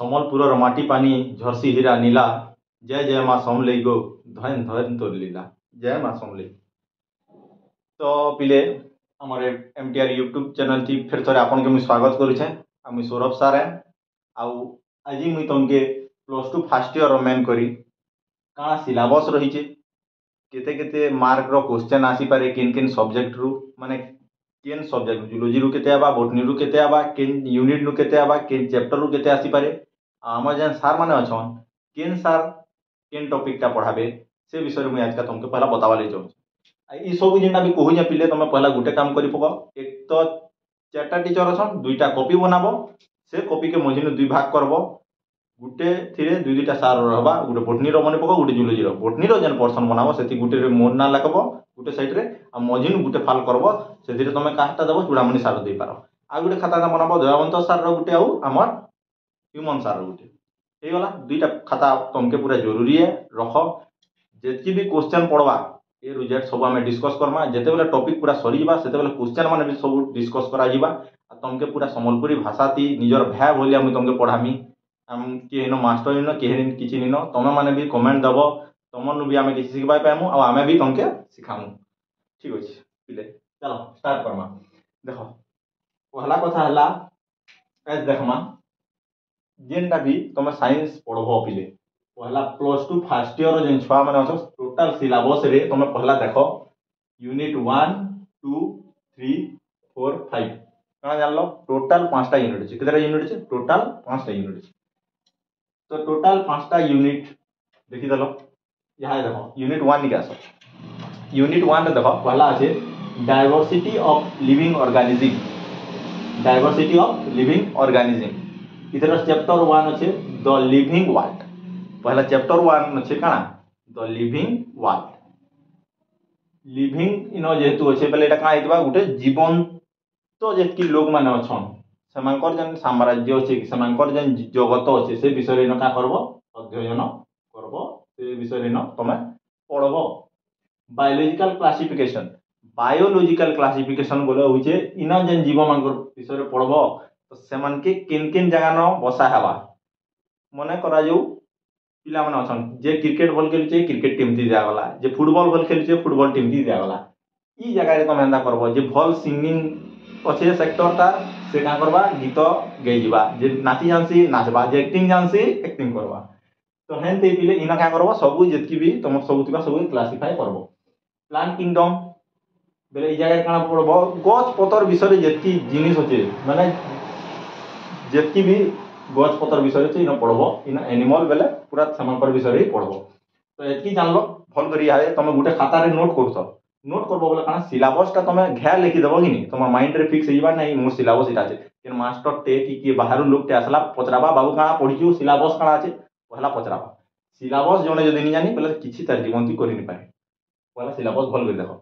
ସମ୍ବଲପୁରର ମାଟି ପାନି ଝର୍ସି ହୀରା नीला जय जय माँ समलेई गो धन धन तोर लीला जय माँ समलेई। तो पिले आमर एमटीआर यूट्यूब चैनल टी फिर थोड़े आपन के मुझे स्वागत करुचे। मुझे सौरभ सार है आज मुझे तुमके +2 फर्स्ट ईयर मेन करी काଣା सिलेबस रही केते केते मार्क रो क्वेश्चन आसी पारे किन किन सब्जेक्ट रु माने केन सब्जेक्ट जूलोजी रु केते आबा बोटनी रु केते आबा केन यूनिट रु केते आबा केन चैप्टर रु केते आसी पारे आम जेन सार माने अछन केन सार केन टॉपिक टा पढ़ाबे से विषय में आज का तुमके पहला बतावा ले जाऊँ। ई सब जेनटा भी कहू पिले तुम पहला गोटे काम करी पक एक तो 4टा टीचर अछन 2टा कॉपी बनाबो से कॉपी के मझिन 2 भाग करबो गुटे थिरे 2-2टा सार रहबा गुटे बोटनी रो मने पको गुटे जूलोजी रो बोटनी रो जेन पर्सन बनाबो सेति गुटे रे मोर ना लागबो गुटे साइड रे आ मझिन गुटे फाल करबो सेति रे तुम काहटा देबो चूड़ामणि सार दे पारो आ गुटे खाता ना बनाबो दयावंत सार रो गुटे आउ हमर ह्यूमन सार रो गुटे हे गला 2टा खाता तुमके पूरा जरूरी है रख जेति भी क्वेश्चन पढ़वा ए रिजल्ट सब आम डिस्कस करमा जेते बेले टॉपिक पूरा सरी जाबा सेते बेले क्वेश्चन माने भी सब डिस्कस करा जिबा आ तुमके पूरा संबलपुरी भाषा ती निजर भाई बोलिया मुई तुमके पढ़ामी आम के नो मास्टर नो के किछि नो तुम माने भी कमेंट दबो तुमनु भी आमे किछि सिखबाय पामु आ आमे भी तुमके सिखामु ठीक अछि पिले चलो स्टार्ट करमा। देखो पहला कथा हला एज देखमा जेनटा भी तुम साइंस पढ़बो पिले पहला +2 फर्स्ट ईयर जेन छुआ माने अछ टोटल सिलेबस रे तुम पहला देखो यूनिट 1 2 3 4 5 काना जानलो टोटल 5टा यूनिट अछि केतरा यूनिट अछि टोटल 5टा यूनिट अछि। तो टोटल 5टा यूनिट देखि दलो यहाँ देखो यूनिट 1 निकास यूनिट 1 रे देखो पहला अछि diversity of living organism diversity of living organism इधर चैप्टर 1 अछि द लिविंग वर्ल्ड पहला चैप्टर 1 अछि काना द लिविंग वर्ल्ड लिविंग इनो जेतु अछि पहले एटा का आइतबा गुटे जीवन तो जेतकी लोग माने अछन सेमानकर जन साम्राज्य अछि सेमानकर जन जगत अछि से विषय रे न का करबो अध्ययन करबो से विषय रे न तमे पढ़बो। बायोलॉजिकल क्लासिफिकेशन बोले होचे इना जन जीव मानकर विषय रे पढ़बो तो सेमान के किन किन जगह न बसा हेबा मने करा जो पिला माने अछन जे क्रिकेट बॉल खेलुचे क्रिकेट टीम ती दिया गला जे फुटबॉल बॉल खेलुचे फुटबॉल टीम ती दिया गला ई जगह रे तमे एंदा करबो जे भल सिंगिंग अच्छे सेक्टर ता से का करबा गीत गई जीवा जे नाची जानसी नाचबा जे एक्टिंग जानसी एक्टिंग करबा तो हेनते पिले इना का करबो सब जेतकी भी तुम सब तिबा सब क्लासिफाई करबो। प्लांट किंगडम बेले ई जगह काना पड़बो गछ पतर विषय रे जेतकी जिनिस होचे माने जेतकी भी गछ पतर विषय रे इना पड़बो इना एनिमल बेले पूरा समानकर विषय रे पड़बो। तो एतकी जानलो भल करी आए तुम गुटे खाता रे नोट करथो नोट करबो बोले काना सिलेबस ता तुम घ्या लिखि देबो कि नहीं तुम माइंड रे फिक्स होइबा नहीं मोर सिलेबस इटा আছে केन मास्टर टे कि बाहर लोग टे आसला पचराबा बाबू काना पढिछु सिलेबस काना আছে पहला पचराबा सिलेबस जने जदी नि जानी पहले किछि तार जीवन ती करि नि पाए पहला सिलेबस भल कर देखो।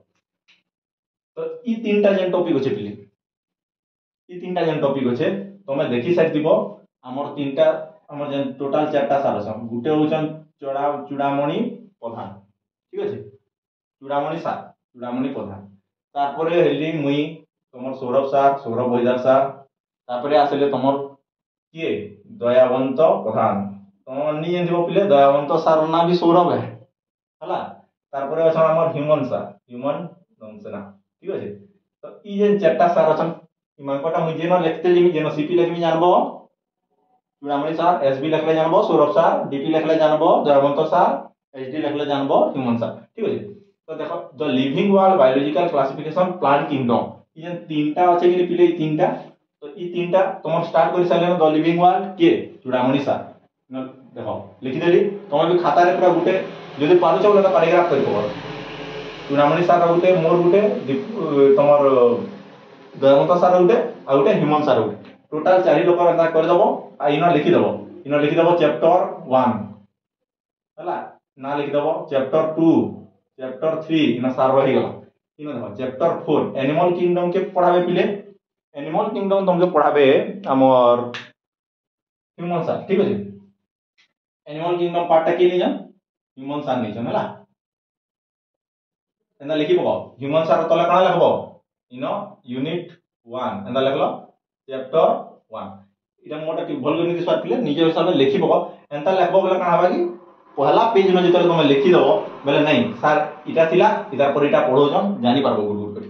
तो ई तीनटा जेन टॉपिक अछि पिले ई तीनटा जेन टॉपिक अछि तुम देखि साइड दिबो हमर तीनटा हमर जेन टोटल 4टा सार छ गुटे होचन चूड़ामणि प्रधान ठीक अछि चूड़ामणि सार चूड़ामणि प्रधान तारपरे हेली मुई तमर सौरभ सार सौरभ भैदार सार तारपरे आसले तमर किए दयावंत प्रधान तुम नि जेन दिबो पिले दयावंत सार ना भी सौरभ है हला तारपरे अछन हमर ह्यूमन सार ह्यूमन दंसना ठीक अछि। तो ई जेन 4टा सार अछन इमानकोटा मुई जेनो लिखते लिमि जेनो सीपी लिखमि जानबो चूड़ामणि सार एसबी लिखले जानबो सौरभ सार डीपी लिखले जानबो दयावंत सार एचडी लिखले जानबो ह्यूमन सार ठीक अछि। तो देखो the living world biological classification plant kingdom ई जेन तीनटा अछि कि पिले ई तीनटा तो ई तीनटा तुम स्टार्ट करि साले द लिविंग वर्ल्ड के चूड़ामणि सार न देखो लिखि देली तुम भी खाता रे पूरा गुटे जदी पारुछ बोले तो पैराग्राफ करबो चूड़ामणि सार गुटे मोर गुटे तमर दयावंत सार गुटे आ गुटे ह्यूमन सार गुटे टोटल 4 लोक एंदा कर दबो आ इनो लिखि दबो चैप्टर 1 हला ना लिखि दबो चैप्टर 2 चैप्टर 3 इनो सार रहि गला इनो देखो चैप्टर 4 एनिमल किंगडम के पढ़ाबे पिले एनिमल किंगडम तुमके पढ़ाबे हमर ह्यूमन सार ठीक अछि। एनिमल किंगडम पार्ट टा के नि जान ह्यूमन सार नि जान हला एंदा लिखि पको ह्यूमन सार तले काना लिखबो इनो यूनिट 1 एंदा लिखलो चैप्टर 1 इटा मोटा कि भल कर दिसबार पिले निज हिसाब से लिखिबो एंता लेखबो बेला काना हबा कि पहला पेज न जेतले तुम लिखि दबो बेले नहीं सर इटा थिला इतार पर इटा पढोजन जानि पारबो गुड गुड कर।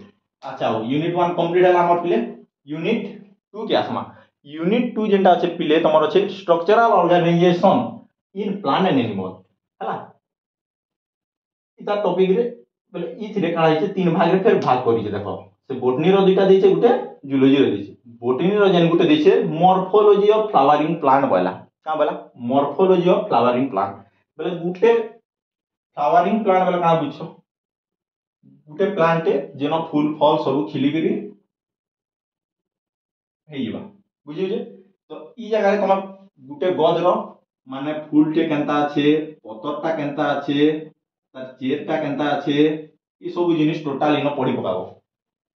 अच्छा यूनिट 1 कंप्लीट हला हमर पिले यूनिट 2 के आसमा यूनिट 2 जेंटा अछि पिले तमर अछि structural organisation in plant and animal हला इता टॉपिक रे बेले इच रे काना हिचे तीन भाग रे फिर भाग करि जे देखो से बोटनी रो दुटा दिसे गुटे जूलॉजी रो दिसे बोटनी रो जेन गुटे दिसे मॉर्फोलॉजी ऑफ फ्लावरिंग प्लांट बोला का बोला मॉर्फोलॉजी ऑफ फ्लावरिंग प्लांट बेले गुटे फ्लावरिंग प्लांट बेले का बुझो गुटे प्लांट जेनो फूल फल सब खिली करी हेइबा बुझियो जे तो ई जगह रे तम गुटे गज रो माने फूल टे केनता আছে पतरटा केनता আছে तार चेरटा केनता আছে ई सब जिनिस टोटल इनो पढी पकाबो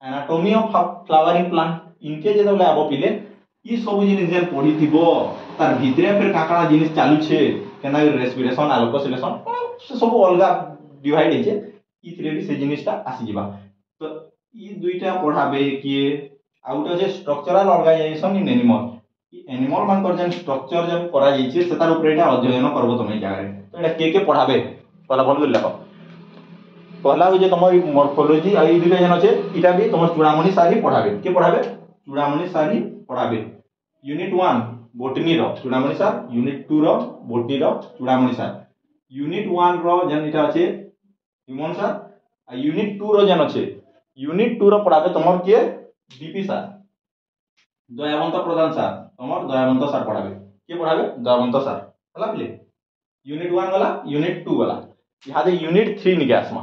एनाटॉमी ऑफ फ्लावरिंग प्लांट इनके जे तबले आबो पिले ई सब जिनिस जे पढी थिबो तार भितरे फिर काका जिनिस चालू छे केना रेस्पिरेशन एल्कोसिलेशन से सब अलगा डिवाइड हे छे ई थ्री भी से जिनिसटा आसी जिबा तो ई दुईटा पढाबे किए आउट जे स्ट्रक्चरल ऑर्गेनाइजेशन इन एनिमल ई एनिमल मान कर जे स्ट्रक्चर जे करा जाई छे सेतार ऊपर एटा अध्ययन करबो तमे जागा रे तो एटा के पढाबे पहला भल कर लेखो पहला हो जे तमर मॉर्फोलॉजी आ ई दुईटा जन छे इटा भी तमर चूड़ामणि सारी पढाबे के पढाबे चूड़ामणि सारी पढाबे यूनिट 1 बोटनी रो चूड़ामणि सार यूनिट 2 रो बोटनी रो चूड़ामणि सार यूनिट 1 रो जन इटा छे ह्यूमन सार आ यूनिट 2 रो जन छे यूनिट 2 रो पढाबे तमर के डीपी सार दयावंत प्रधान सार तमर दयावंत सार पढाबे के पढाबे दयावंत सार हला प्ले यूनिट 1 वाला यूनिट 2 वाला इहादे यूनिट 3 निके आसमा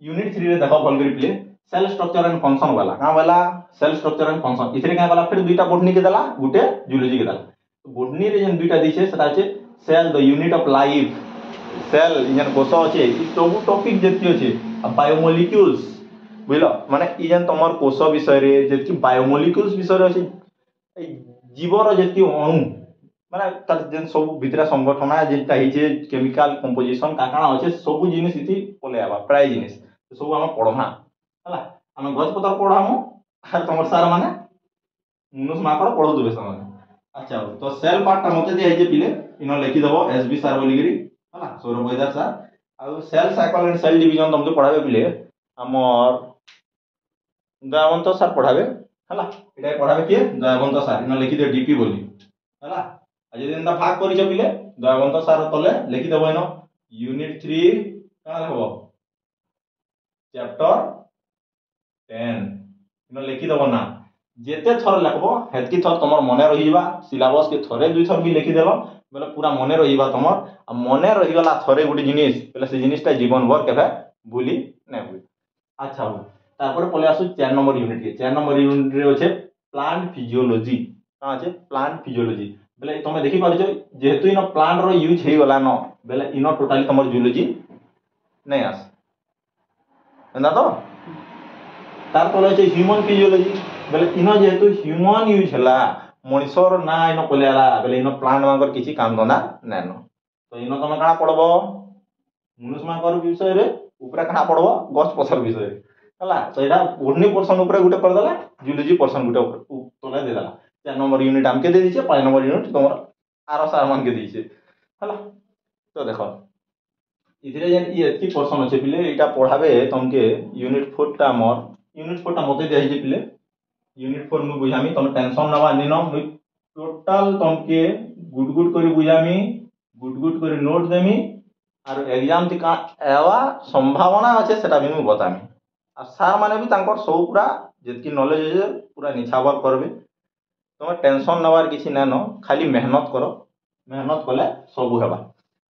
यूनिट 3 रे देखो भल करी प्ले सेल स्ट्रक्चर एंड फंक्शन वाला का वाला सेल स्ट्रक्चर एंड फंक्शन इथरे का वाला फिर दुईटा बोटनी के देला गुटे जूलॉजी के देला तो बोटनी रे जन दुईटा दिसे सेटा छे cell the unit of life cell जन कोष अछि ई सब टॉपिक जेति अछि बायोमोलिक्यूल्स बुझलो माने ई जन तमर कोष विषय रे जेति बायोमोलिक्यूल्स विषय रे अछि जीवर जेति अणु माने तार जन सब भितरा संगठन जेटा हिचे केमिकल कंपोजिशन का काना अछि सब जिनिस इति पले आबा प्राय जिनिस सब हम पढमा हला हम गज पतर पढामु आर तमर सार माने मुनुस माकड़ पढो दुबे समान अच्छा तो सेल पार्ट मते दे जे पिले इनो लिखि दबो एसबी सार बोली गिरी हला सौरभ वैद्य सार आ cell cycle and cell division तुमके पढाबे पिले हमर दयावंत सार पढाबे हला एटा पढाबे के दयावंत सार इनो लिखि दे डीपी बोली हला आ जे दिन भाग करि छ पिले दयावंत सार तले लिखि दबो इनो यूनिट 3 का हबो चैप्टर 10 इनो लिखि दबो ना जेते थर लिखबो हेतकी थर तमर मने रहि जिबा सिलेबस के थरे दुई थर भी लिखि देबो बेले पूरा मने रहि जिबा तमर आ मने रहि गला थरे गुडी जिनिस बेले से जिनिसटा जीवन भर केबे भूली नै भूली अच्छा हो तारपर पले आसु 4 नंबर यूनिट के 4 नंबर यूनिट रे होचे प्लांट फिजियोलॉजी का আছে प्लांट फिजियोलॉजी बेले तमे देखि पारछ जेहेतु इनो प्लांट रो यूज हे गला न बेले इनो टोटली तमर जूलॉजी नै आस एंदा तो तार तले छै ह्यूमन फिजियोलॉजी बेले इनो जेहेतु ह्यूमन यूज हला मनुष्यर ना इनो कोलेला बेले इनो प्लांट मांकर किछि काम धंदा नैनो तो इनो तमे काना पढबो मनुष्य मांकर विषय रे ऊपर काना पढबो गछ पसर विषय हला तो एटा बोटनी पोर्शन ऊपर गुटे कर देला जूलॉजी पोर्शन गुटे तले दे देला 4 नंबर यूनिट हमके दे दिछे 5 नंबर यूनिट तमर आरो सार मान के दिछे हला तो देखो इधरे जन ई एती पोर्शन अछि पिले एटा पढाबे तमके यूनिट 4 टा मोर यूनिट 4 टा मते दे हिजे पिले यूनिट 4 मु बुझामी तम टेंशन नबा निनो टोटल तमके गुड गुड करी बुझामी गुड गुड करी नोट देमी आर एग्जाम ति का एवा संभावना अछि सेटा भी मु बतामी आ सार माने भी तांकर सब पूरा जेतकी नॉलेज है पूरा निछावर करबे तमे टेंशन नबार किछि नै न खाली मेहनत करो मेहनत कले सब हेबा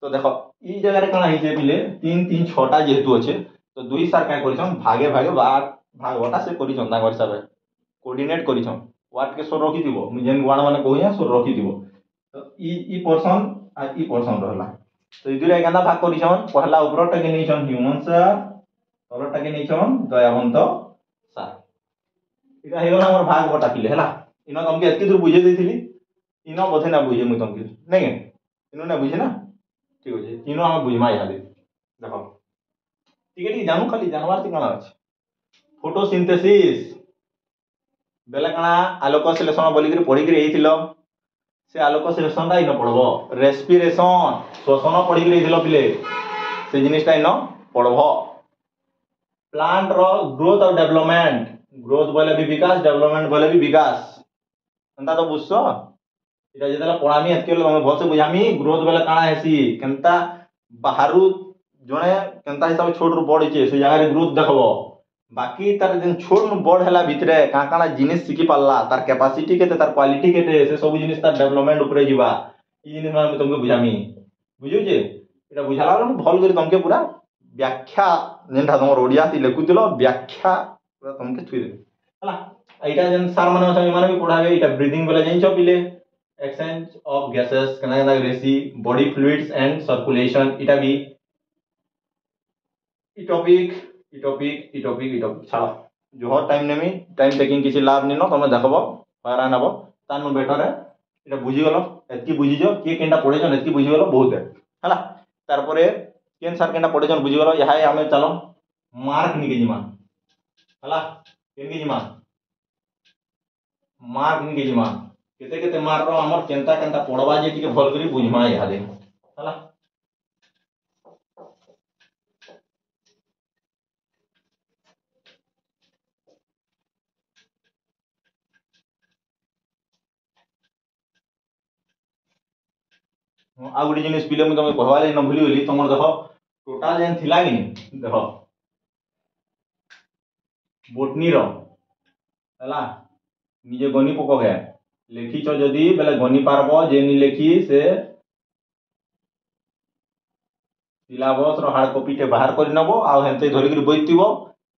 तो देखो ई जगह रे काना हिजे बिले 3 3 6 टा जेहेतु अछि तो दुई सार काय करिसन भागे भागे भाग वटा से करिसन तांगर हिसाब कोऑर्डिनेट करिसन वाट के सो रखि दिबो मु जेन वाड माने कहिया सो रखि दिबो तो ई पोर्शन आ ई पोर्शन रहला तो ई दुरे केना भाग करिसन पहला ऊपर टा के नेसन ह्यूमन सार तलटा के नेसन दयावंत सार इटा हे गला हमर भाग वटा पिले हला इनो तमके एतकी दूर बुझे देथिली इनो बथे ना बुझे मु तमके नै के इनो ना बुझे ना ठीक होजे इनो हम बुझमा यादे देखो ठीक है जानू खाली जानवर ती काना अछि फोटोसिंथेसिस बेला काना आलोक संश्लेषण बोली के पढी के एथिलो से आलोक संश्लेषणटा इन पढ़ब रेस्पिरेशन श्वसन पढ़ी रही पिले से जिनिसटा इन पढ़ब प्लांट रो ग्रोथ और डेवलपमेंट ग्रोथ बोले भी विकास डेवलपमेंट बोले भी विकास एंता तो बुझस इटा जेतला पढ़ामी एतके तुम भलसे बुझामी ग्रोथ बोले काଣା हेसी केनता बाहरु जणे केनता हिसाब छोट रु बड़ छे से जगह रे ग्रोथ देखबो बाकी तार जेन छोट रु बड़ हैला भितरे काଣା जिनिस सिखि पाला तार कैपेसिटी केते तार क्वालिटी केते से सब जिनिस तार डेवलपमेंट ऊपर जीवा ई जिनिस मैं तुमके बुझामी बुझियो जे इटा बुझाला भल करी तुमके पूरा व्याख्या जेनटा तुम ओडिया ती लेखुतिलो व्याख्या पूरा तुमके थुई दे हला एटा जेन सार माने अछन माने भी पढ़ाबे एटा ब्रीदिंग बोले जानिछो पिले exchange of gases केना केना रेसी बॉडी फ्लूइड्स एंड सर्कुलेशन इटा भी ई टॉपिक छाड़ जो हर टाइम नेमी टाइम टेकिंग किसी लाभ निनो तमे देखबो पारा नबो तानु बेटर है इटा बुझी गलो एतकी बुझी जो के केनटा पढे जन एतकी बुझी गलो बहुत है हला तार परे केन सर केनटा पढे जन बुझी गलो यहाय हमें चलो मार्क निके जिमा हला केन के जिमा मार्क निके जिमा केते केते मार रो हमर केनता केनता पढ़वा जे टिके भल करी बुझमा यहा दे हला आ गुडी जिनिस पिले मु तमे कहवाले न भूली गेली तमर देखो टोटल जेन थिला कि देखो बोटनी रो हला निजे गनी पको है लेखिच जदि बेले गनी पारबो जे नि लेखी से सिलेबस रो हार्ड कॉपी टे बाहर कर नबो आ हेंते धरि कर बैठतिबो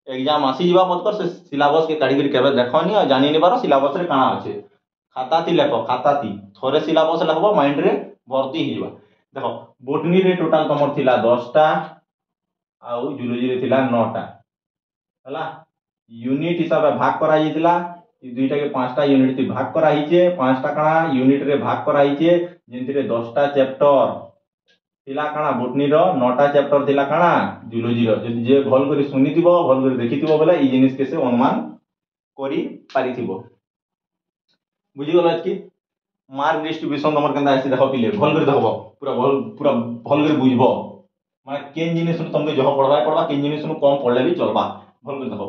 एग्जाम आसी जीवा पतकर से सिलेबस के काढी कर केबे देखनी आ जानि नि बारो सिलेबस रे काना अछि खाता ती लेखो खाता ती थोरे सिलेबस लेखबो माइंड रे भर्ती ही जीवा देखो बोटनी रे टोटल तमर थिला 10 टा आ जूलॉजी रे थिला 9 टा हला यूनिट हिसाब भाग करा जितला ई दुईटा के 5टा यूनिट ती भाग करा हिचे 5टा काना यूनिट रे भाग करा हिचे जेंतिरे 10टा चैप्टर थिला काना बोटनी रो 9टा चैप्टर थिला काना जूलॉजी रो जदि जे भल करी सुनितिबो भल करी देखितिबो बेला ई जिनिस केसे अनुमान करी पारितिबो बुझि गलो कि मार्क डिस्ट्रीब्यूशन तमर केनता आसी देखो पिले भल करी देखबो पूरा भल करी बुझबो माने केन जिनिस तुमके जह पढ़बा केन जिनिस कम पढ़ले भी चलबा भल करी देखबो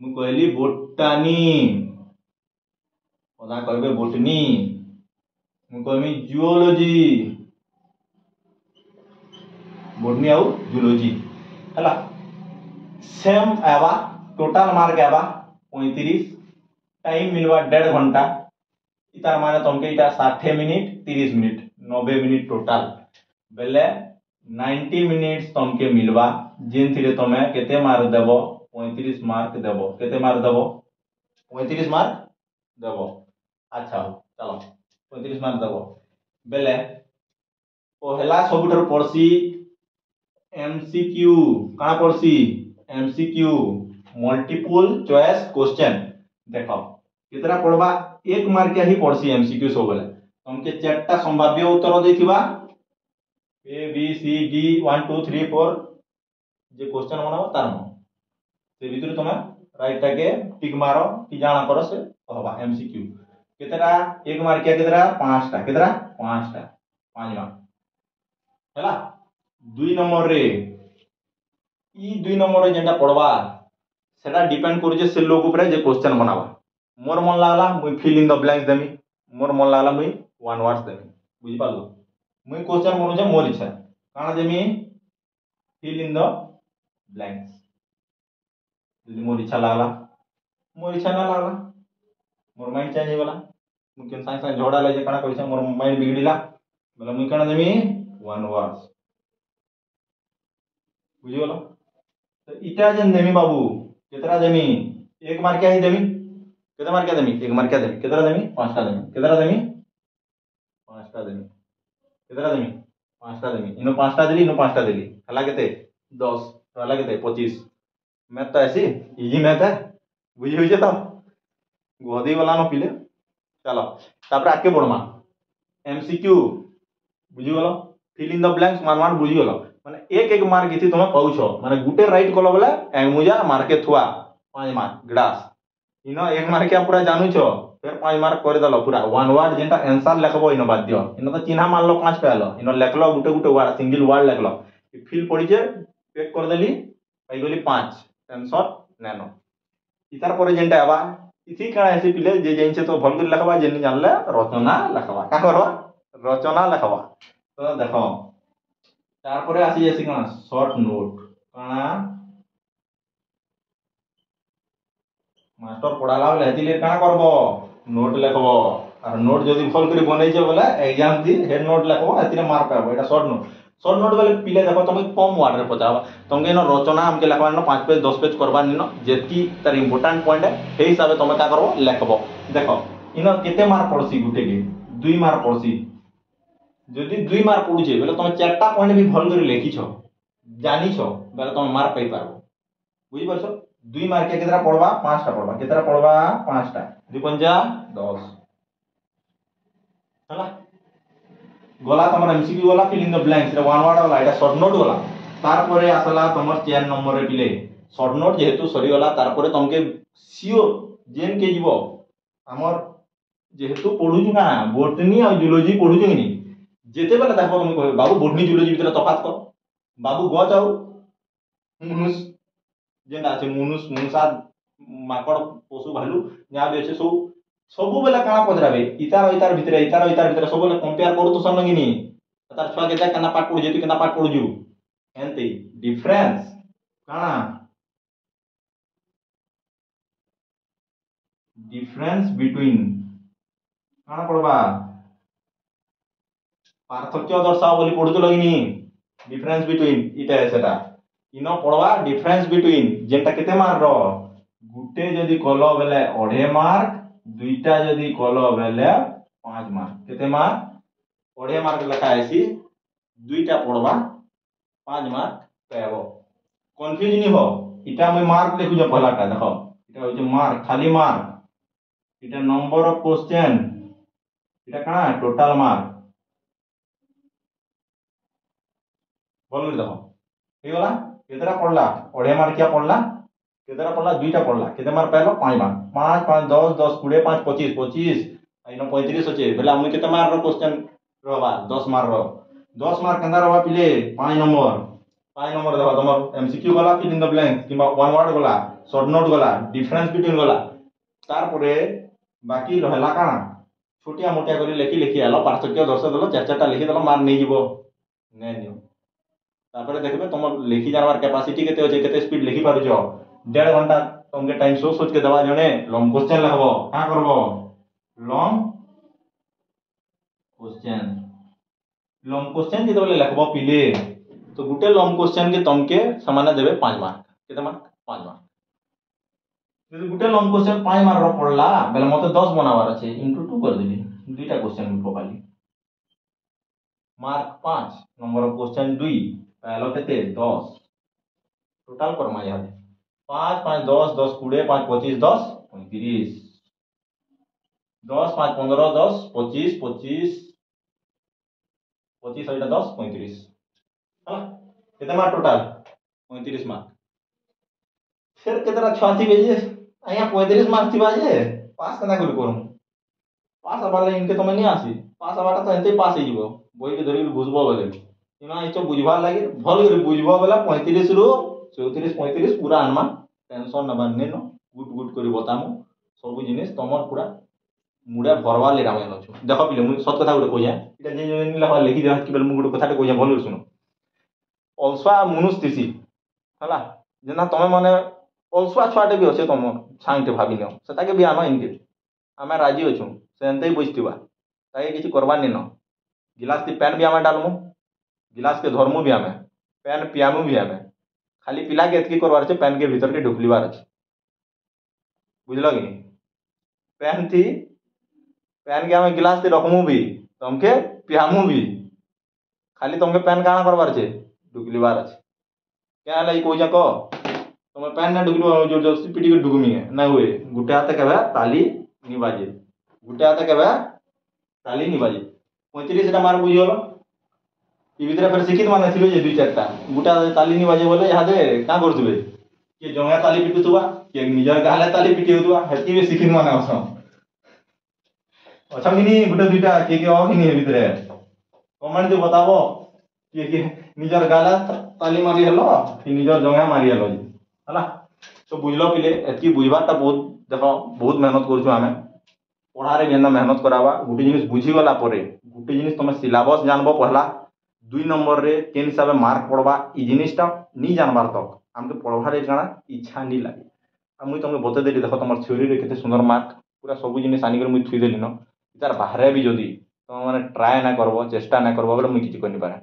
मु कहली बोटानी ओदा कहबे बोटनी मु कहमी जूलॉजी बोटनी आउ जूलॉजी हला सेम आवा टोटल मार्क आवा 35 टाइम मिलवा 1.5 घंटा इतार माने तुमके इटा 60 मिनिट 30 मिनिट 90 मिनिट टोटल बेले 90 मिनिट्स तुमके मिलवा जिन थिरे तमे केते मार्क देबो 35 मार्क देबो केते मार्क देबो 35 मार्क देबो अच्छा चलो 35 मार्क देबो बेले पहला सबुटर पड़सी एमसीक्यू का पड़सी एमसीक्यू मल्टीपल चॉइस क्वेश्चन देखो कितना पढ़बा 1 मार्क ही पड़सी एमसीक्यू सब बेले तुमके 4टा संभाव्य उत्तर देथिबा ए बी सी डी 1 2 3 4 जे क्वेश्चन बनाबो तार से भीतर तुम राइट के टिक मारो कि जाना करो से कहबा एमसीक्यू केतरा 1 मार्क केतरा 5टा केतरा 5टा 5 मार्क हैला 2 नंबर रे ई 2 नंबर रे जेंटा पढ़बा सेटा डिपेंड करू जे से लोग ऊपर जे क्वेश्चन बनाबा मोर मन लागला मुई फिल इन द ब्लैंक्स देमी मोर मन लागला मुई वन वर्ड्स देमी बुझि पालो मुई क्वेश्चन बनू जे मोर इच्छा काना देमी फिल इन द ब्लैंक्स यदि मोर इच्छा लागला मोर इच्छा ना लागला मोर माइंड चेंज हो गला मु केन साइंस साइंस झोड़ा ले जे काना कइसा मोर माइंड बिगड़िला बोला मुई काना देमी वन वर्ड्स बुझि गेलो तो इटा जन देमी बाबू केतरा देमी 1 मार्क ही देमी केते मार्क देमी 1 मार्क देमी केतरा देमी 5टा देमी केतरा देमी 5टा देमी केतरा देमी 5टा देमी इनो 5टा देली इनो 5टा देली हला केते 10 तो हला केते 25 मैथ तो ऐसी इजी मैथ है बुझी होई जे तो गोदी वाला न पिले चलो तापर आके बढ़मा एमसीक्यू बुझी गलो फिल इन द ब्लैंक्स मान मान बुझी गलो माने एक एक मार्क इथि तुम पाउछो माने गुटे राइट कलो बेला एमुजा मार्के थुआ 5 मार्क ग्लास इनो 1 मार्किया पूरा जानू छो फिर 5 मार्क कर दलो पूरा वन वर्ड जेंटा आंसर लिखबो इनो बाध्य इनो तो चिन्हा मान लो 5 पे आलो इनो लिखलो गुटे गुटे वर्ड सिंगल वर्ड लिखलो फिल पड़ी जे पेक कर देली पाई गली 5 टेंशन नेनो इतार पर जेंटा आबा इथि काना ऐसे पिले जे जेंचे तो भल कर लिखबा जेनि जानले रचना लिखबा का करबा रचना लिखबा तो देखो तार परे आसी जेसी काना शॉर्ट नोट काना मास्टर पढ़ाला बेले हेतिले काना करबो नोट लिखबो और नोट जदी भल करी बनै छै बोले एग्जाम दी हेड नोट लिखबो हेतिले मार्क पाबो एटा शॉर्ट नोट बेले पिले देखो तुम कम वर्ड रे पचाबा तुमके न रचना हमके लिखबा न 5 पेज 10 पेज करबा निनो जेति तार इंपोर्टेंट पॉइंट है हे हिसाब तुम का करबो लिखबो देखो इनो केते मार्क पड़सी गुटे के 2 मार्क पड़सी जदी 2 मार्क पड़ुचे बेले तुम चारटा पॉइंट भी भल करी लिखी छो जानी छो बेले तुम मार्क पाई पारबो बुझी परछो 2 मार्क के केतरा पड़वा 5 टा पड़वा केतरा पड़वा 5 टा 2 पंजा 10 हला गला तमर एमसीक्यू वाला फिल इन द ब्लैंक्स रे वन वर्ड वाला एटा शॉर्ट नोट वाला तार परे आसला तमर 4 नंबर रे पिले शॉर्ट नोट जेहेतु सरी वाला तार परे तुमके सियोर जेन के जीवो हमर जेहेतु पढुछु ना बोटनी और जूलॉजी पढुछु नि जेते बेला देखो तुम कह बाबू बोटनी जूलॉजी भीतर तफात कर बाबू ग जाऊ मुनुस जेंडा আছে मुनुस मुनुसा माकड़ पशु भालू जहाँ भी अच्छे सब बेला काना पचराबे इतार भितर सब बेला कंपेयर करू तो सन गिनी तार छुआ के केना पाठ पढु जेतु केना पाठ पढु जु एंते डिफरेंस काना डिफरेंस बिटवीन काना पड़बा पार्थक्य दर्शाओ बोली पढु तो लगिनी डिफरेंस बिटवीन इटा सेटा इनो पड़वा डिफरेंस बिटवीन जेंटा केते मार्क रो गुटे जदी कलो बेले 2.5 मार्क दुईटा जदी कलो बेले 5 मार्क केते मार्क 2.5 मार्क लिखा आसी दुईटा पड़वा 5 मार्क पाबो कंफ्यूज नि हो इटा मैं मार्क लिखु जे पहलाटा देखो इटा होचे मार्क खाली मार्क इटा नंबर ऑफ क्वेश्चन इटा का टोटल मार्क बोल देखो हे वाला केतरा पड़ला 2.5 मार्क क्या पड़ला केतरा पड़ला दुईटा पड़ला केते मार्क पाइलो 5 मार्क 5 5 10 10 20 5 25 25 आइनो 35 होचे बेला हमने केते मार्क रो क्वेश्चन रहबा 10 मार्क रो 10 मार्क कंदा रहबा पिले 5 नंबर देखो तुम एमसीक्यू वाला फिल इन द ब्लैंक किबा वन वर्ड वाला शॉर्ट नोट वाला डिफरेंस बिटवीन वाला तार परे बाकी रहला काना छोटिया मोटिया करी लिखी आलो पार्थक्य दर्शा दलो चार चारटा लिखि दलो मार्क नै जीवो नै नियो तापर देखबे तुम लिखि जानवर कैपेसिटी केते होचे केते स्पीड लिखि पारु जो 1.5 घंटा तुमके टाइम सोच के दवा जने लॉन्ग क्वेश्चन लिखबो का करबो लॉन्ग क्वेश्चन जे तबले लिखबो पिले तो गुटे लॉन्ग क्वेश्चन के तुमके समान देबे 5 मार्क केते मार्क 5 मार्क यदि गुटे लॉन्ग क्वेश्चन 5 मार्क रो पड़ला बेले मते 10 बनावार আছে इनटू 2 कर देली दुईटा क्वेश्चन में Pakali mark 5 number of question 2 पहलो केते 10 टोटल करमा याद 5 5 10 10 20 5 25 10 35 10 5 15 10 25 25 25 और 10 35 हां केते मार्क टोटल 35 मार्क फिर केतरा 86 बेजे आया 35 मार्क थिबा जे पास कना करू पास आबाले इनके तो नहीं आसी पास आबाटा तो एते पास ही जीवो बोई के धरि बुझबो बोले इना इचो बुझबा लागि भल करी बुझबो बोला 35 रु 34 35 पूरा आनमा टेंशन न बन्ने न गुड गुड करी बतामु सब जिनिस तमर पूरा मुडा भरवा ले रामे नछु देखो पिले मु सत कथा गुडे कोया इटा जे जे निला लिखि दे कि बेल मु गुडे कथाटे कोया भल सुनो अलसुआ मुनुस्तिसी हला जेना तमे माने अलसुआ छुआटे भी होसे तम छांगते भाबी न सेता के भी आमा इनके आमे राजी होछु सेनते बुझतिबा ताके किछि करबा नि न गिलास ती पेन भी आमे डालमु गिलास के धरमु भी आमे पेन पियामु भी आमे खाली पिला के एतकी करवार छे पेन के भीतर के ढुकलीबार अछि बुझलो कि पेन थी पेन के आमे गिलास ती रखमु भी तुमके पियामु भी खाली तुमके पेन काना करवार छे ढुकलीबार अछि क्या लाई को जाको तुम पेन ना ढुकलो जो जल्दी पिटी के ढुकमी है ना हुए गुटे हाथे केबे ताली नि बाजे गुटे हाथे केबे ताली नि बाजे 35 टा मार बुझियोलो इ भीतर फिर शिक्षित माने थिबे जे दुई चारटा गुटा ताली नि बाजे बोले हाथे का करथबे किए जंगा ताली पिटुवा किए निजर गाले ताली पिटी होतुवा हेती भी सिखिन माने अच्छा मिनी गुटे दुइटा किए अखिनी हे भितरे कमेंट दे बताबो किए निजर गाला ताली मारी हेलो कि निजर जंगा मारी हेलो हला तो बुझलो पिले एतकी बुझबाटा बहुत देखो बहुत मेहनत करछु आमे पढ़ारे भी मेहनत करावा गोटे जिनिस बुझी गला परे गोटे जिनिस तुम सिलेबस जानबो पहला 2 नंबर रे केन हिसाब मार्क पड़वा ई जिनिसटा नी जानबार तक हमके पढ़वारे जाना इच्छा नी लागे आ मुई तुमके बते देली देखो तुम थ्योरी रे केते सुंदर मार्क पूरा सब जिनिस आनी कर मुई थुई देली न तार बाहरे भी जदी तुम माने ट्राई ना करबो चेष्टा ना करबो बोले मुई किछि करनी पारे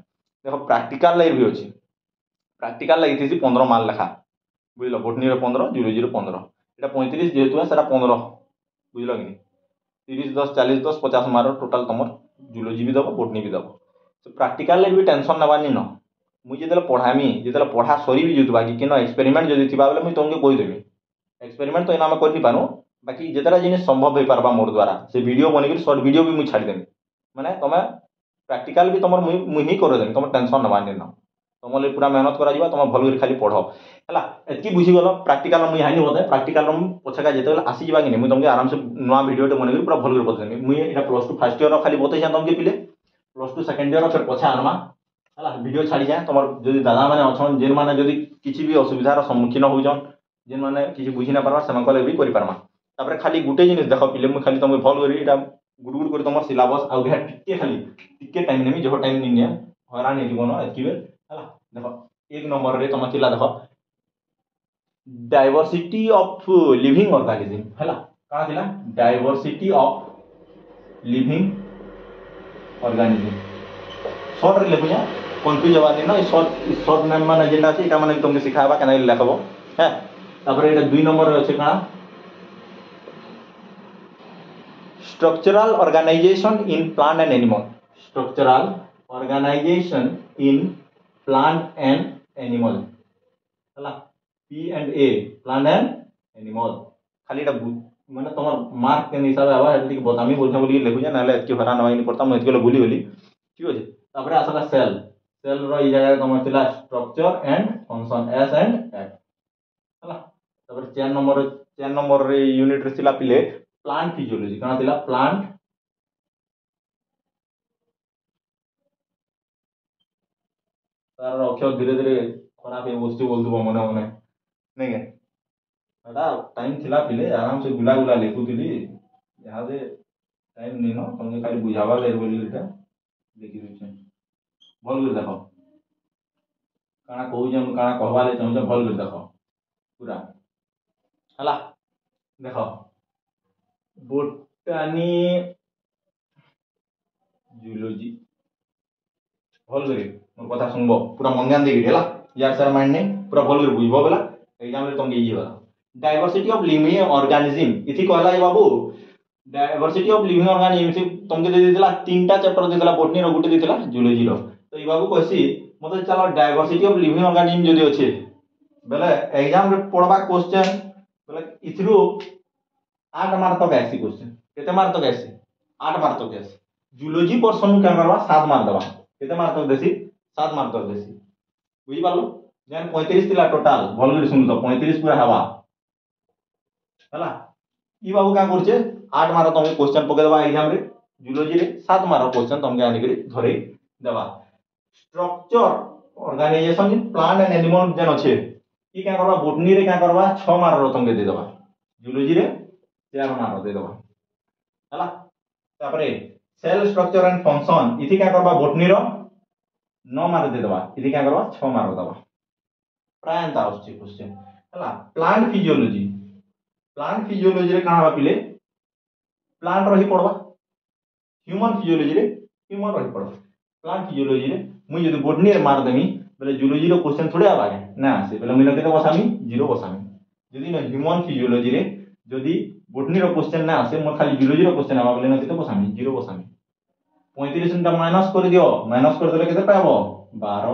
देखो प्रैक्टिकल लाइफ भी अछि प्रैक्टिकल लागि थी 15 मार्क लेखा बुझलो बोटनी रे 15 जूलॉजी रे 15 एटा 35 जेतु सेटा 15 बुझलो कि 30 10 40 10 50 मार्क टोटल तुम जूलॉजी भी दबो बोटनी भी दबो तो प्रैक्टिकल भी टेंशन नबानी न मुझे जो पढ़ामी जो पढ़ा सरी भी जुतवा कि किन एक्सपेरिमेंट जदि थी बोले मुझे तुमको कहीदेवी एक्सपेरिमेंट तो इना आम कर पारू बाकी जितना जिन संभव हो पार्बा मोर द्वारा से वीडियो बन सर्ट वीडियो भी मुझे छाड़देमी माने तुम प्रैक्टिकल भी तुम मुझे करदेमी तुम टेंशन नबानी न तुम पूरा मेहनत करा तुम भल खाली पढ़ है एति बुझीगल प्रैक्टिकल मुझे हानि बताए प्रैक्टिकल पछका जो आसीजा कि मुझे तुमको आराम से नुआ वीडियो बन पूरा भल बतेदेमी मुझे +2 फर्स्ट ईयर खाली बतई तुमके पिले +2 सेकेंड ईयर फिर पछे आनमा है वीडियो छाड़ी जाए तुम जो दादा मैंने अच्छा जेन मैंने जदि किसी भी असुविधार सम्मुखीन होजन जेन मैंने किसी बुझी ना पार्बा से भी करें तापर खाली गोटे जिनिस देख पिले मुझे खाली तुम भल कर गुड़ गुड़ कर तुम सिलेबस आउ टे खाली टिके टाइम नेमी जो टाइम नहीं हैरान होना एतकी बेर है देख 1 नंबर रे तुम थिला देख डाइवर्सिटी ऑफ लिविंग ऑर्गेनिज्म है कहाँ थिला diversity of living organism short रे लिखुया कंफ्यूज हवा दिन शॉर्ट नेम माने जेंडा अछि एटा माने तुमके सिखाबा केना लिखबो है तापर एटा 2 नंबर रे अछि कणा structural organisation in plant and animal structural organisation in plant and animal हला P and A plant and animal खाली एटा माने तमर मार्क के हिसाब आबा एटी बतामी बोलछा बोली लिखुया नाले एतकी हरान होई नि पड़ता म एतकी भूली गेली ठीक अछि तापर आसला सेल सेल रो ई जगह तुम थिला structure and function S and F हला तापर 4 नंबर रे यूनिट रे थिला पिले प्लांट फिजियोलॉजी कना थिला प्लांट तार अक्षर धीरे धीरे खराब हे वस्तु बोलदुबो मने मने नहीं के एटा टाइम थिला पिले आराम से गुला गुला लिखुतिली यहाँ से टाइम नहीं न तुमके खाली बुझावा ले बोली एटा देखि दिछन भल कर देखो काना कहू जे काना कहबा ले चाहू भल कर देखो पूरा हला देखो बोटानी जूलॉजी भल कर मोर कथा सुनबो पूरा मन ध्यान देगी हला यार सर माइंड नहीं पूरा भल कर बुझबो बेला एग्जाम रे तुम इजी होला डाइवर्सिटी ऑफ लिविंग ऑर्गेनिज्म इथि कहला जे बाबू डाइवर्सिटी ऑफ लिविंग ऑर्गेनिज्म तुमके दे देला तीनटा चैप्टर देला बोटनी रो गुटे देला जूलॉजी रो तो ई बाबू कहसी मते चलो डाइवर्सिटी ऑफ लिविंग ऑर्गेनिज्म जदी अछि बेले एग्जाम रे पढ़बा क्वेश्चन बेले इथरु 8 मार्क तक आसी क्वेश्चन केते मार्क तक आसी 8 मार्क तक आसी जूलॉजी पर्सन का करबा 7 मार्क दबा केते मार्क तक देसी 7 मार्क तक देसी बुझी पालो जेन 35 तिला टोटल भल कर सुन तो 35 पूरा हवा हला ई बाबू का करछे 8 मार्क तुमके क्वेश्चन पके देबा एग्जाम रे जूलॉजी रे 7 मार्क क्वेश्चन तुमके आनी करी धरे देबा structure organisation in plant and animal जेन अछि ई का करबा बोटनी रे का करबा 6 मार्क रो तुमके दे देबा जूलॉजी रे 4 मार्क दे देबा हला तापरे सेल स्ट्रक्चर एंड फंक्शन इथि का करबा बोटनी रो 9 मार्क दे देबा इथि का करबा 6 मार्क देबा प्राय अंत आउछि क्वेश्चन हला प्लांट फिजियोलॉजी रे कहां पिले प्लांट रही पड़वा ह्यूमन फिजियोलॉजी रे ह्यूमन रही पड़वा प्लांट फिजियोलॉजी रे मुई जदी बोटनी रे मार देमी बेले जूलॉजी रो क्वेश्चन थोड़े आबा ना से बेले मुई केते बसामी 0 बसामी जदी न ह्यूमन फिजियोलॉजी रे जदी बोटनी रो क्वेश्चन ना आसे म खाली जूलॉजी रो क्वेश्चन आबा बेले न केते बसामी 0 बसामी 35 टा माइनस कर दियो माइनस कर देले केते पाबो 12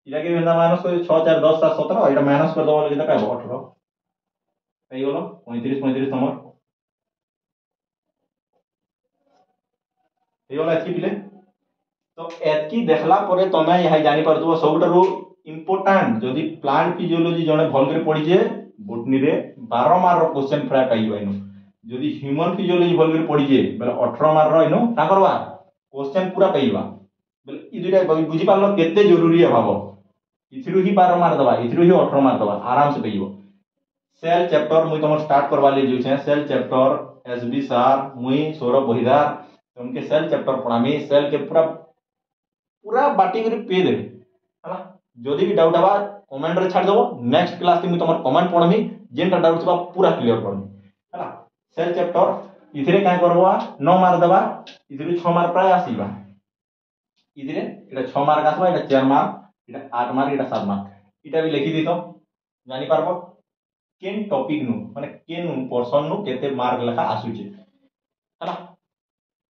इरा के बेंदा माइनस कर 6 4 10 7 17 एटा माइनस कर दो बोले केते पाबो 18 कई गलो 35 35 तमर हे गला एतकी पिले तो एतकी देखला परे तमे यहां जानि परदो सबटारो इंपोर्टाट जदि प्लांट फिजियोलॉजी जने भल करे पढ़ीजे बोटनी रे 12 मार्क रो क्वेश्चन प्राय पाइबा इनो जदि ह्यूमन फिजियोलॉजी भल करे पढ़ीजे बेले 18 मार्क रो इनो का करबा क्वेश्चन पूरा पाइबा बेले ई दुइटा बुझी पारलो केते जरूरी है भाबो इथिरु ही 12 मार्क दबा इथिरु ही 18 मार्क दबा आराम से पाइबो सेल चैप्टर मुई तुम स्टार्ट करवा ले जो सेल चैप्टर एसबी सर मुई सौरभ बहिदार तुमके सेल चैप्टर पढ़ामी सेल के पूरा पूरा बाटी कर पे देबे हला जदि भी डाउट आबा कमेंट रे छाड़ देबो नेक्स्ट क्लास के मुई तुम कमेंट पढ़मी जेनटा डाउट छबा पूरा क्लियर करमी हला सेल चैप्टर इथिरे काय करबो 9 मार्क देबा इथिरु 6 मार्क प्राय आसीबा इथिरे एटा 6 मार्क आसबा एटा 4 मार्क एटा 8 मार्क एटा 7 मार्क इटा भी लिखि दितो जानि पारबो केन टॉपिक नु माने केन पोर्शन नु केते मार्क लेखा आसुचे हला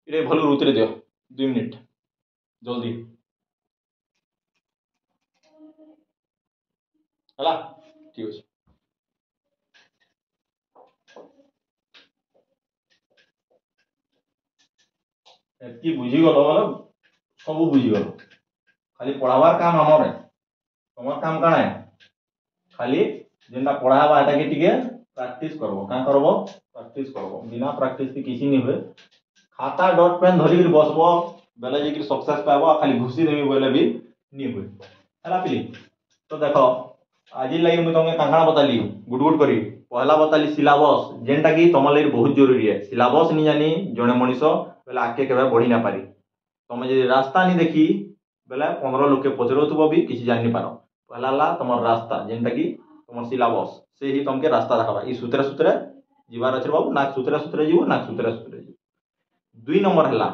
इरे भलो उतरे दियो 2 मिनिट जल्दी हला ठीक अछि एतकी बुझी गलो बोलो सब बुझी गलो खाली पढ़ावार काम हमर है तमर काम काना है खाली जेनटा पढ़ावा एटा के टिके प्रैक्टिस करबो का करबो प्रैक्टिस करबो बिना प्रैक्टिस के किसी नहीं हुए खाता डॉट पेन धरी कर बसबो बेले जे कि सक्सेस पाबो खाली घुसी देबी बोले भी नहीं हुए हला पिली तो देखो आज लागी मुई तुमके कांगणा बताली गुड गुड करी पहला बताली सिलेबस जेनटा कि तुम लागि बहुत जरूरी है सिलेबस नहीं जानी जने मनीष बेले आके केबे बढ़ी ना पारी तुम जे रास्ता नहीं देखी बेले 15 लोग के पचरथबो भी किसी जानि पारो पहला ला तुम रास्ता जेनटा कि तुम सिलेबस से ही तुमके रास्ता देखाबा ई सूत्र सूत्र जीवार अछि बाबू ना सूत्र सूत्र जीवो ना सूत्र सूत्र जीवो 2 नंबर हला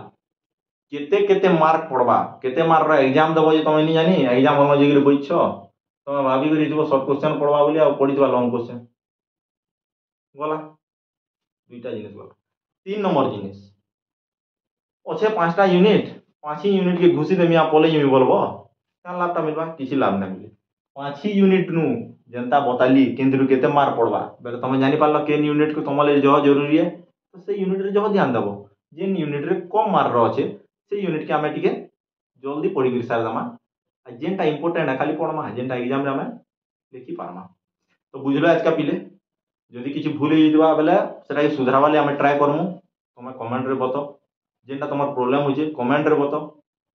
केते केते मार्क पड़बा केते मार्क रो एग्जाम देबो जे तुम नहीं जानी एग्जाम हम जे बइछो तुम भाभी करी दिबो शॉर्ट क्वेश्चन पड़वा बोली आ पड़ी दिबा लॉन्ग क्वेश्चन गला दुईटा जिनिस गला 3 नंबर जिनिस अच्छे 5टा यूनिट 5 ही यूनिट के घुसी देमी आ पले जेमी बोलबो का लाभटा मिलबा किसी लाभ ना मिले 5 ही यूनिट नु जनता बताली केंद्र केते मार्क पड़बा बेले तुम जानि पारलो केन यूनिट को तुम ले जो जरूरी है तो से यूनिट रे जो ध्यान देबो जेन यूनिट रे कम मार्क रो अछि से यूनिट के हमें टिके जल्दी पढ़ी कर सार दमा आ जेनटा इंपोर्टेंट है खाली पढ़मा जेनटा एग्जाम रे हमें लिखि पारमा तो बुझलो आज का पिले जदि किछि भूल हे दिबा बेले सेटा के सुधारवा ले हमें ट्राई करमु तुम कमेंट रे बताओ जेनटा तुमर प्रॉब्लम होजे कमेंट रे बताओ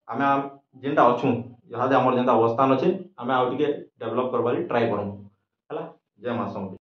हमें जेनटा अछु जहादे हमर जेनटा अवस्थान अछि हमें आउ टिके डेवलप करबारी ट्राई करमु हला जय मां